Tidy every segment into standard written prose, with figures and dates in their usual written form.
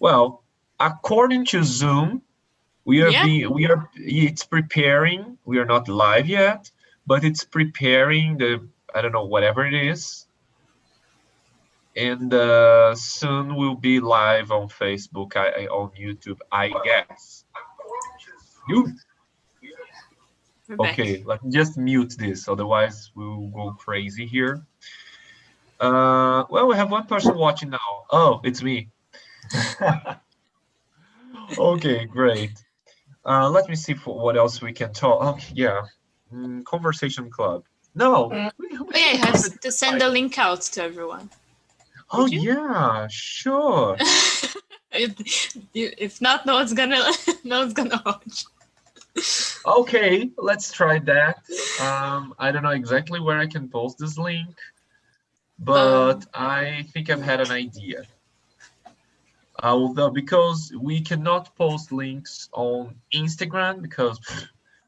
Well, according to Zoom, we are Yeah. being we are it's preparing. We are not live yet, but it's preparing the I don't know whatever it is, and soon we'll be live on Facebook, on YouTube, I guess. You We're okay? back. Let me just mute this, otherwise we'll go crazy here. Well, we have one person watching now. Oh, it's me. Okay, great. Let me see for what else we can talk. Okay, yeah, conversation club. No, we Oh yeah, should you have have a to different send the title. link out to everyone. Oh Did you? yeah, sure. If not, no one's gonna no one's gonna watch. Okay, let's try that. I don't know exactly where I can post this link, but Um, I think I've had an idea. Although because we cannot post links on Instagram because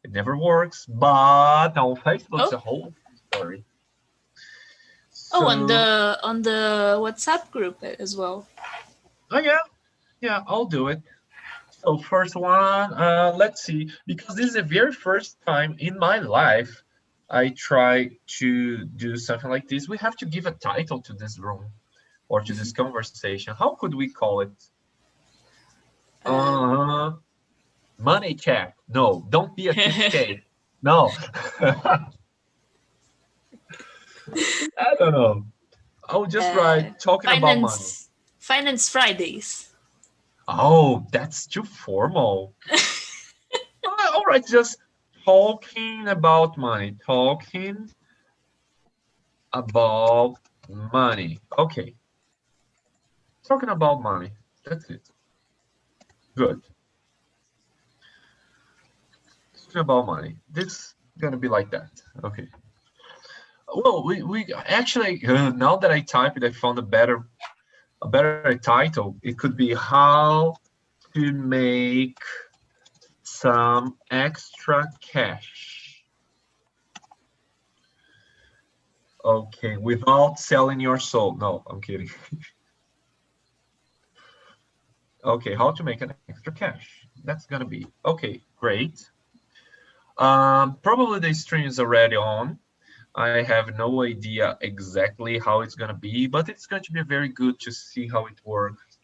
it never works, but on Facebook it's oh, a whole story. oh, on So, the WhatsApp group as well. oh yeah, yeah, I'll do it. So first one, let's see, because this is the very first time in my life I try to do something like this. We have to give a title to this room or to this conversation. How could we call it? Um, Uh, money chat. No, don't be a cheapskate. No, I don't know. I'll just write talking about money. Finance Fridays. Oh, that's too formal. All right, just talking about money. Talking about money. Okay, talking about money. That's it. Good. Talking about money. This is gonna be like that. Okay. Well, we actually now that I type it, I found a better title. It could be how to make some extra cash. Okay, without selling your soul. No, I'm kidding. Okay, how to make an extra cash. That's gonna be okay. Great. Probably the stream is already on. I have no idea exactly how it's gonna be, but it's going to be very good to see how it works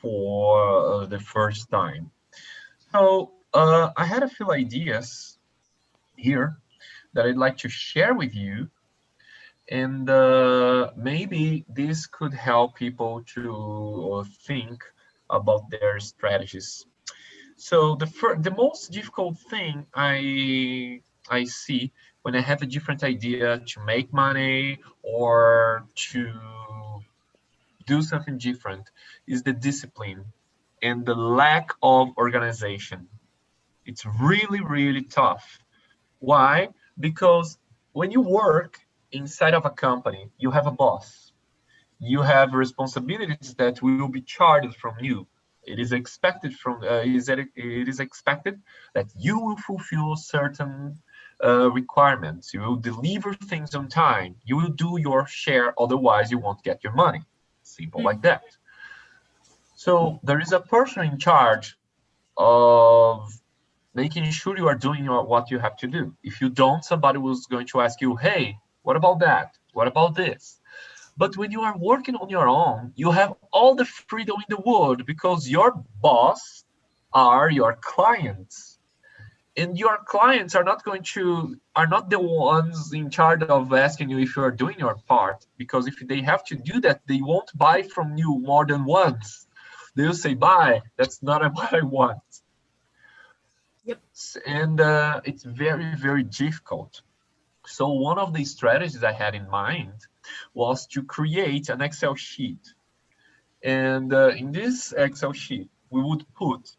for the first time. So I had a few ideas here that I'd like to share with you, and maybe this could help people to think about their strategies. So the most difficult thing I see when I have a different idea to make money or to do something different is the discipline and the lack of organization. It's really, really tough. Why? Because when you work inside of a company, you have a boss. You have responsibilities that will be charged from you. It is expected that you will fulfill certain requirements. You will deliver things on time. You will do your share, otherwise you won't get your money. Simple like that. So there is a person in charge of making sure you are doing what you have to do. If you don't, somebody was going to ask you, hey, what about that? What about this? But when you are working on your own, you have all the freedom in the world because your boss are your clients. And your clients are not the ones in charge of asking you if you are doing your part. Because if they have to do that, they won't buy from you more than once. They'll say, bye, that's not what I want. Yep. And it's very, very difficult. So one of the strategies I had in mind was to create an Excel sheet. And in this Excel sheet, we would put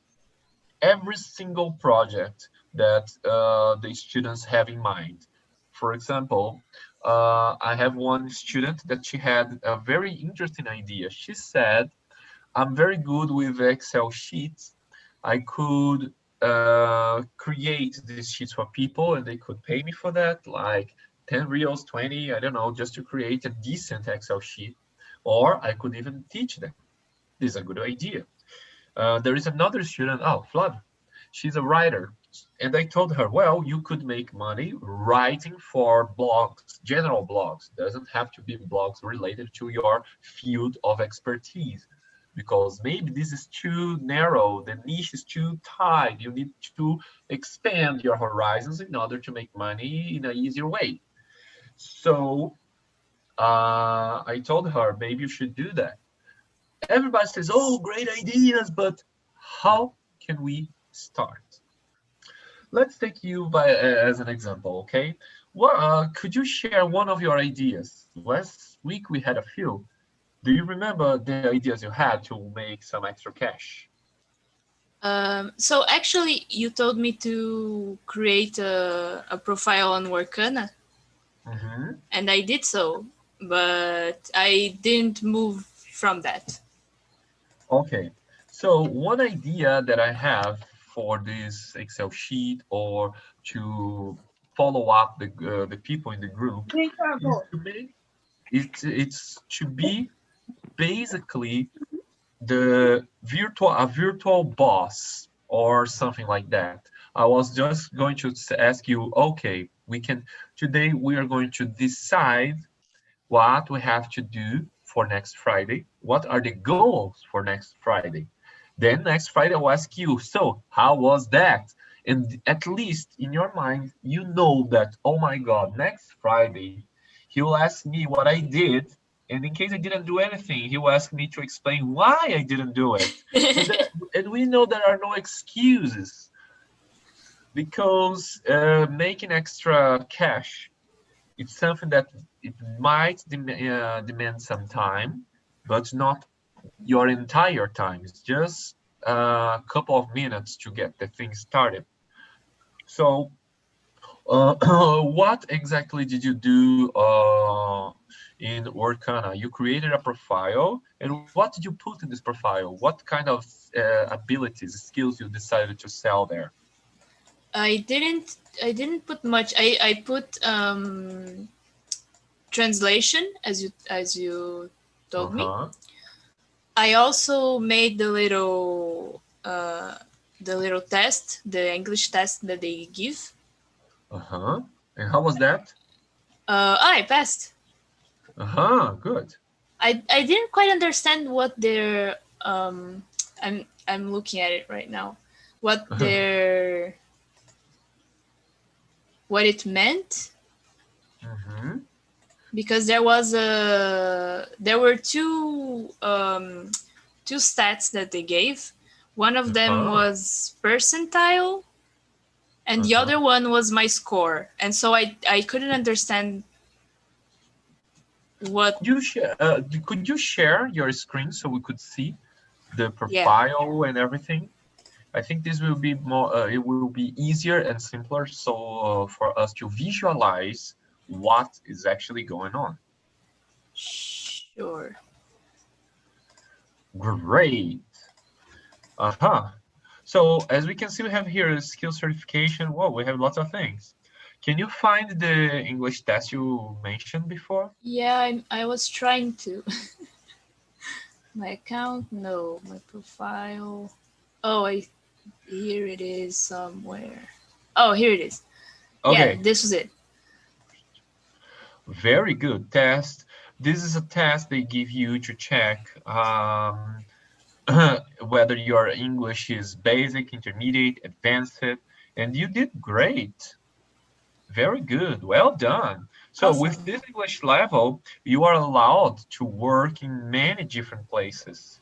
every single project that the students have in mind. For example, I have one student that she had a very interesting idea. She said, I'm very good with Excel sheets. I could create these sheets for people and they could pay me for that, like 10 reals, 20, I don't know, just to create a decent Excel sheet. Or I could even teach them. This is a good idea. There is another student, oh, Flav, she's a writer. And I told her, well, you could make money writing for blogs, general blogs. Doesn't have to be blogs related to your field of expertise, because maybe this is too narrow, the niche is too tight. You need to expand your horizons in order to make money in an easier way. So I told her, maybe you should do that. Everybody says, oh, great ideas, but how can we start? Let's take you as an example, okay? Could you share one of your ideas? Last week we had a few. Do you remember the ideas you had to make some extra cash? So actually, you told me to create a profile on Workana, and I did so, but I didn't move from that. Okay, so one idea that I have for this Excel sheet or to follow up the people in the group is to make it's to be basically a virtual boss or something like that. I was just going to ask you, okay, today we are going to decide what we have to do for next Friday. What are the goals for next Friday? Then next Friday I'll ask you, so how was that? And at least in your mind, you know that, oh my God, next Friday, he will ask me what I did. And in case I didn't do anything, he will ask me to explain why I didn't do it. And we know there are no excuses, because making extra cash, it's something that it might demand some time, but not your entire time. It's just a couple of minutes to get the thing started. So what exactly did you do in Workana? You created a profile, and what did you put in this profile? What kind of abilities, skills you decided to sell there? I didn't put much. I put translation, as you told me. I also made the little test, the English test that they give. And how was that? I passed. Good. I didn't quite understand what their I'm looking at it right now. What it meant. Because there were two stats that they gave. One of them was percentile, and the other one was my score. And so I couldn't understand what. Could you share your screen so we could see the profile and everything? I think this will be more. It will be easier and simpler, so for us to visualize what is actually going on. Sure. Great. So as we can see, we have here skill certification. Whoa, we have lots of things. Can you find the English test you mentioned before? Yeah, I was trying to. My account, no. My profile. Oh, here it is somewhere. Oh, here it is. Okay. Yeah, this was it. Very good test. This is a test they give you to check whether your English is basic, intermediate, advanced, and you did great. Very good. Well done. So awesome. With this English level, you are allowed to work in many different places,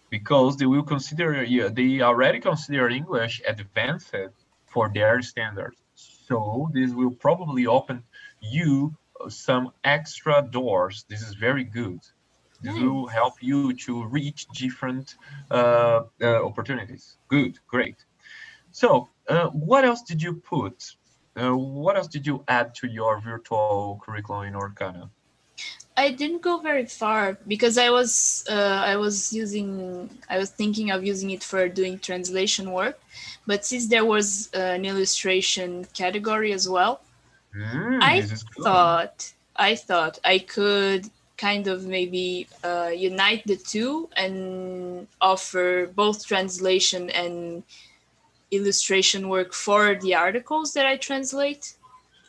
because they will consider you, they already consider English advanced for their standards. So this will probably open you some extra doors. This is very good. This will help you to reach different opportunities. Good, great. So what else did you put? What else did you add to your virtual curriculum in Orkana? I didn't go very far because I was thinking of using it for doing translation work, but since there was an illustration category as well, I thought I could kind of maybe unite the two and offer both translation and illustration work for the articles that I translate.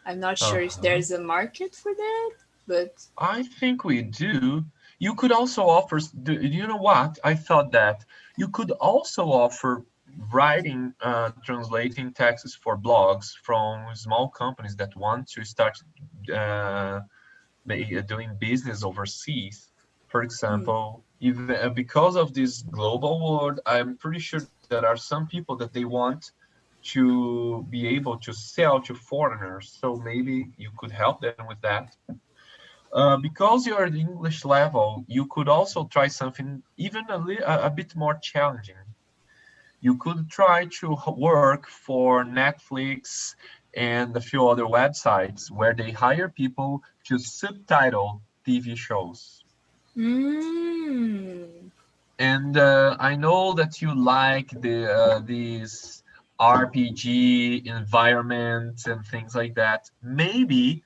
I'm not sure if Uh-huh. there's a market for that, but I think we do. You could also offer, you know what? I thought that you could also offer writing, translating texts for blogs from small companies that want to start uh, doing business overseas. For example, even because of this global world, I'm pretty sure that there are some people that they want to be able to sell to foreigners. So maybe you could help them with that. Because you're at the English level, you could also try something even a bit more challenging. You could try to work for Netflix and a few other websites where they hire people to subtitle TV shows. mm, And I know that you like these RPG environments and things like that. Maybe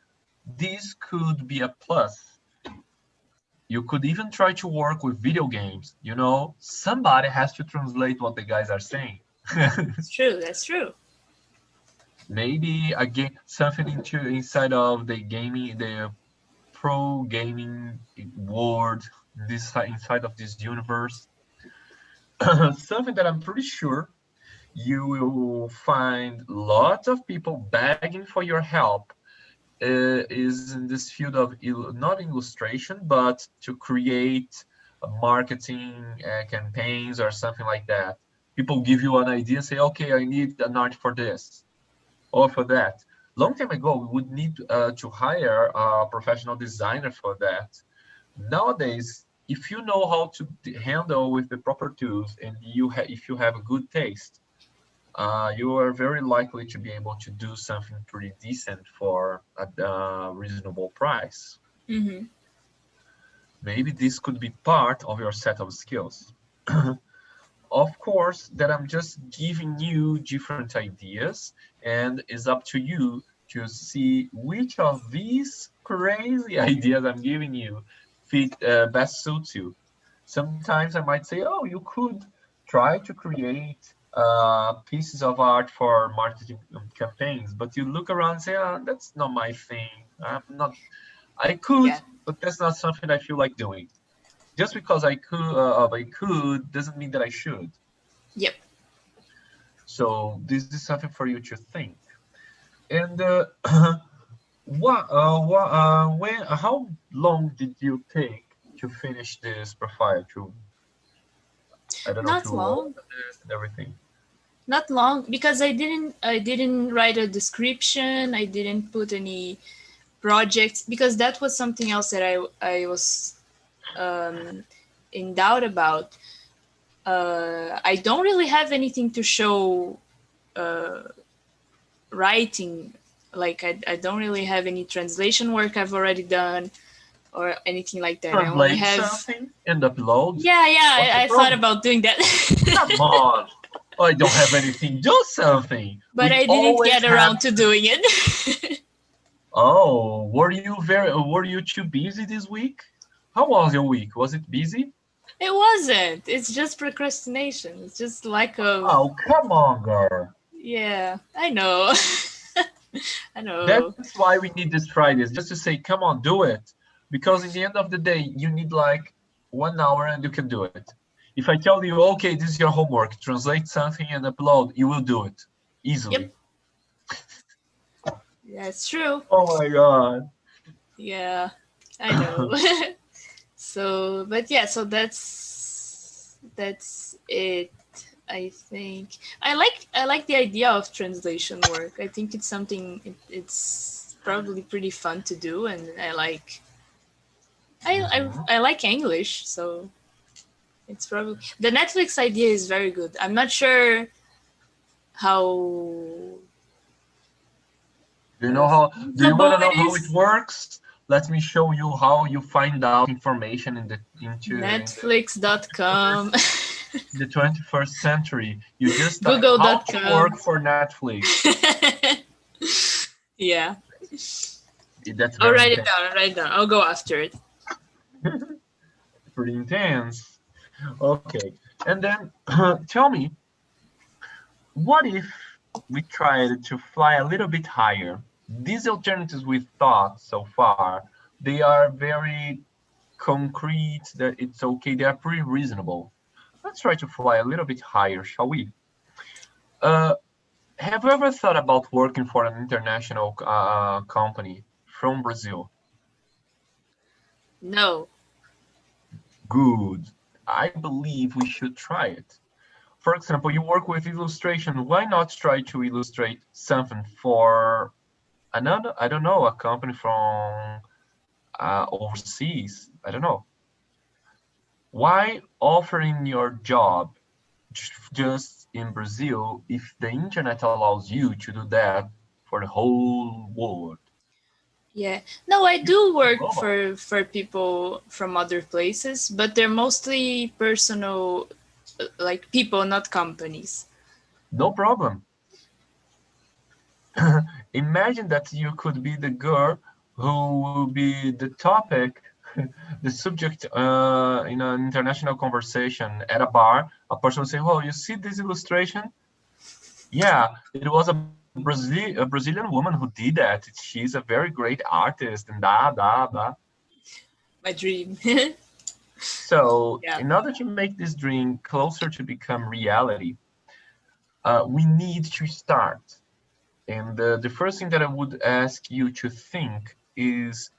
this could be a plus. You could even try to work with video games. You know, somebody has to translate what the guys are saying. it's true. That's true. Maybe again something inside of the gaming, the pro gaming world, this inside of this universe. Something that I'm pretty sure you will find lots of people begging for your help is in this field of not illustration, but to create marketing campaigns or something like that. People give you an idea, say, okay, I need an art for this or for that. Long time ago, we would need to hire a professional designer for that. Nowadays, if you know how to handle with the proper tools and if you have a good taste, you are very likely to be able to do something pretty decent for a reasonable price. Mm-hmm. Maybe this could be part of your set of skills. Of course, that I'm just giving you different ideas, and it's up to you to see which of these crazy ideas I'm giving you best suits you. Sometimes I might say, oh, you could try to create pieces of art for marketing campaigns, but you look around and say, oh, that's not my thing. I'm not. I could, Yeah. but that's not something I feel like doing. Just because I could doesn't mean that I should. Yep. So this is something for you to think. And how long did you take to finish this profile? To I don't know to Not long. open it and everything. Not long because I didn't write a description. I didn't put any projects because that was something else that I was um, in doubt about. I don't really have anything to show uh, writing. Like I don't really have any translation work I've already done or anything like that. I only Translate have. something and upload. Yeah, yeah. What's the I thought problem? about doing that. Come on. I don't have anything. Do something. But We I didn't always get have. around to doing it. Oh, were you too busy this week? How was your week? Was it busy? It wasn't. It's just procrastination. It's just lack of. Oh, come on, girl. Yeah, I know. I know. That's why we need this Fridays, just to say, come on, do it. Because in the end of the day, you need like 1 hour and you can do it. If I tell you, okay, this is your homework, translate something and upload, you will do it easily. Yep. That's true. Oh my God. Yeah, I know. So, but yeah, so that's it. I think I like the idea of translation work. I think it's something it's probably pretty fun to do, and I like English, so it's probably the Netflix idea is very good. I'm not sure how Do you know how? Do you want feasible to know it how it is. works? Let me show you how you find out information Netflix.com, in the 21st century. You just type how to Google.com. work for Netflix. Yeah. That's I'll very write it intense. down. I'll write it down. I'll go after it. Pretty intense. Okay. And then tell me, what if we tried to fly a little bit higher? These alternatives we thought so far, they are very concrete, that it's okay, they are pretty reasonable. Let's try to fly a little bit higher, shall we? Uh, have you ever thought about working for an international company from Brazil? No. Good. I believe we should try it. For example, you work with illustration. Why not try to illustrate something for another, I don't know, a company from overseas? I don't know. Why offering your job just in Brazil if the internet allows you to do that for the whole world? Yeah. No, I do work Global. for people from other places, but they're mostly personal, like people, not companies. No problem. Imagine that you could be the girl who will be the topic, the subject in an international conversation at a bar. A person will say, "Oh, you see this illustration? Yeah, it was a Brazilian woman who did that. She's a very great artist, and blah blah blah." My dream. So, Yeah. in order to make this dream closer to become reality, we need to start. And the first thing that I would ask you to think is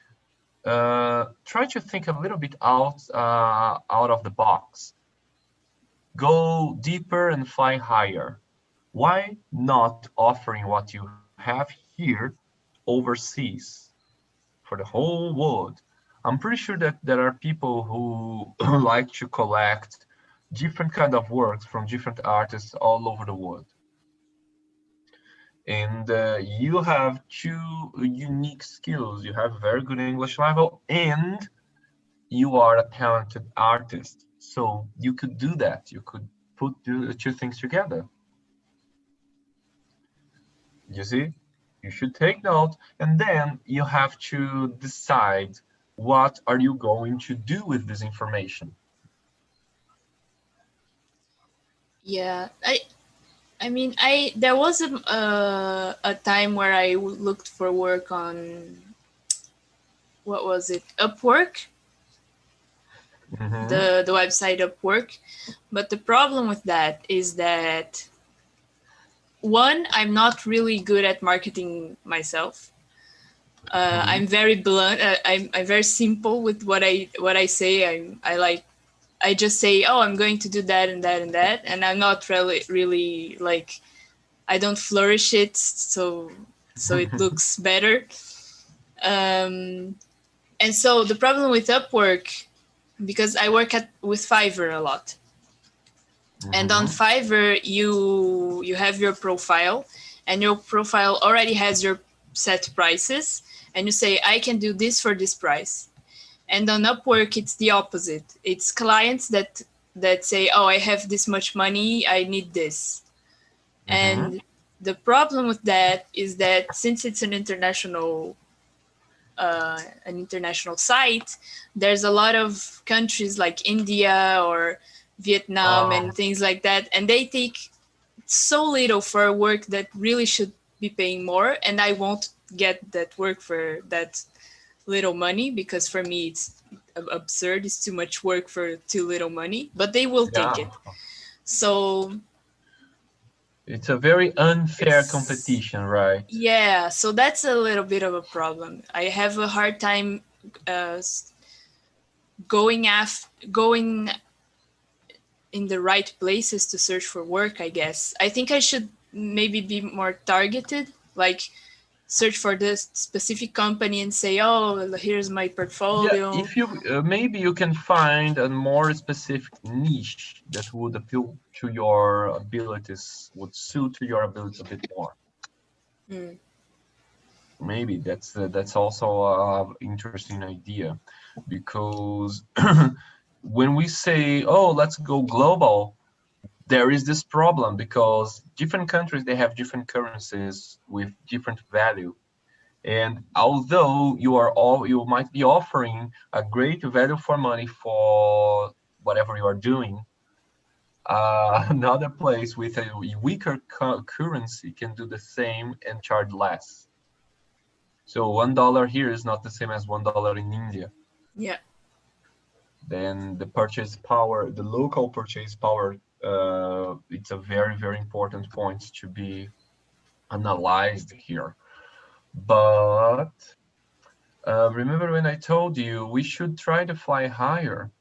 try to think a little bit out of the box. Go deeper and fly higher. Why not offering what you have here overseas for the whole world? I'm pretty sure that there are people who like to collect different kind of works from different artists all over the world. And you have two unique skills. You have a very good English level, and you are a talented artist. So you could do that. You could put the two things together. You see? You should take note, and then you have to decide what are you going to do with this information. Yeah. I mean, I there was a time where I looked for work on, what was it, Upwork, Mm-hmm. the website Upwork. But the problem with that is that, one, I'm not really good at marketing myself. Mm-hmm. I'm very blunt. I'm very simple with what I say. I just say, oh, I'm going to do that and that and that, and I'm not really like, I don't flourish it so it looks better. Um, and so the problem with Upwork, because I work with Fiverr a lot, and on Mm-hmm. Fiverr you have your profile, and your profile already has your set prices, and you say, I can do this for this price. And on Upwork it's the opposite. It's clients that say, oh, I have this much money, I need this. Mm-hmm. And the problem with that is that, since it's an international site, there's a lot of countries like India or Vietnam Um, and things like that, and they take so little for a work that really should be paying more, and I won't get that work for that little money, because for me it's absurd. It's too much work for too little money, but they will take yeah, it. So it's a very unfair it's competition, right? yeah, so that's a little bit of a problem. I have a hard time uh, going in the right places to search for work, I guess. I think I should maybe be more targeted, like search for this specific company and say, oh, here's my Yeah, portfolio. if you maybe you can find a more specific niche that would appeal to your abilities, would suit to your abilities a bit more. Hmm. Maybe that's also a interesting idea, because when we say, oh, let's go global, there is this problem because different countries they have different currencies with different value. And although you might be offering a great value for money for whatever you are doing, another place with a weaker currency can do the same and charge less. So $1 here is not the same as $1 in India. Yeah. Then the purchase power, the local purchase power, it's a very, very important point to be analyzed here. But remember when I told you we should try to fly higher?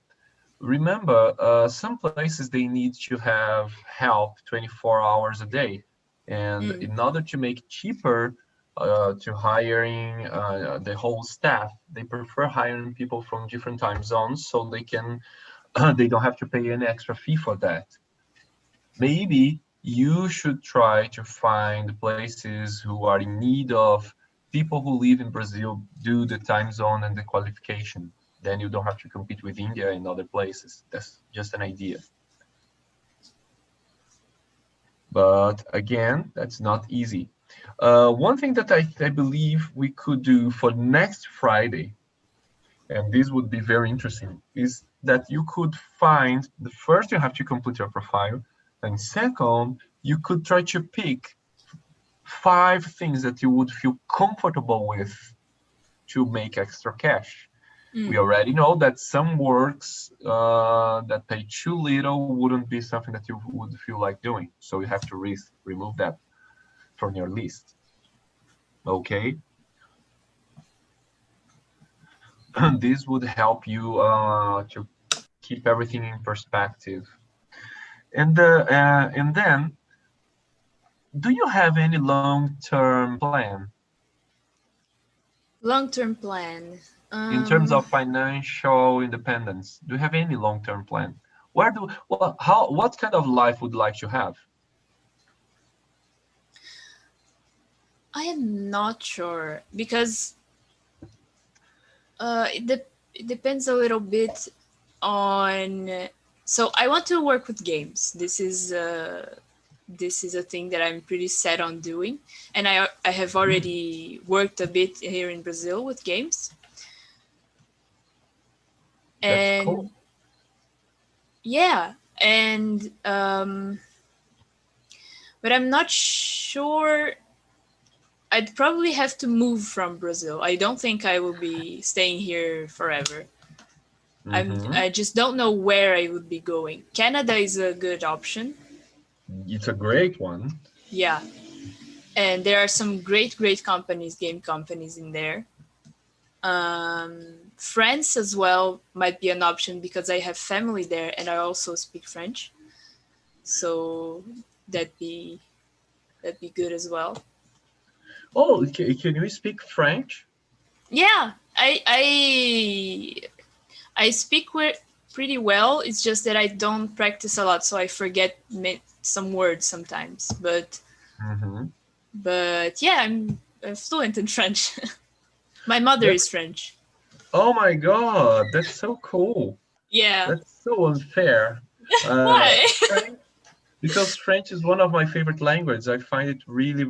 Remember, some places they need to have help 24 hours a day. And in order to make cheaper to hiring the whole staff, they prefer hiring people from different time zones so they can they don't have to pay any extra fee for that. Maybe you should try to find places who are in need of people who live in Brazil, do the time zone and the qualification. Then you don't have to compete with India and other places. That's just an idea. But again, that's not easy. One thing that I believe we could do for next Friday, and this would be very interesting, is that you could find, the first you have to complete your profile, and second, you could try to pick 5 things that you would feel comfortable with to make extra cash. We already know that some works that pay too little wouldn't be something that you would feel like doing. So you have to remove that from your list. Okay. This would help you to keep everything in perspective. And then, do you have any long-term plan? Long-term plan. In terms of financial independence, do you have any long-term plan? What kind of life would you like to have? I am not sure because it depends a little bit on. So I want to work with games. This is a thing that I'm pretty set on doing, and I have already worked a bit here in Brazil with games. That's And cool. yeah, and but I'm not sure. I'd probably have to move from Brazil. I don't think I will be staying here forever. I just don't know where I would be going. Canada is a good option. It's a great one. Yeah. And there are some great companies, game companies in there. France as well might be an option because I have family there and I also speak French. So that'd be good as well. Oh, can you speak French? Yeah, I speak pretty well. It's just that I don't practice a lot, so I forget some words sometimes. But yeah, I'm fluent in French. My mother is French. Oh my God, that's so cool. Yeah. That's so unfair. Why? Because French is one of my favorite languages. I find it really,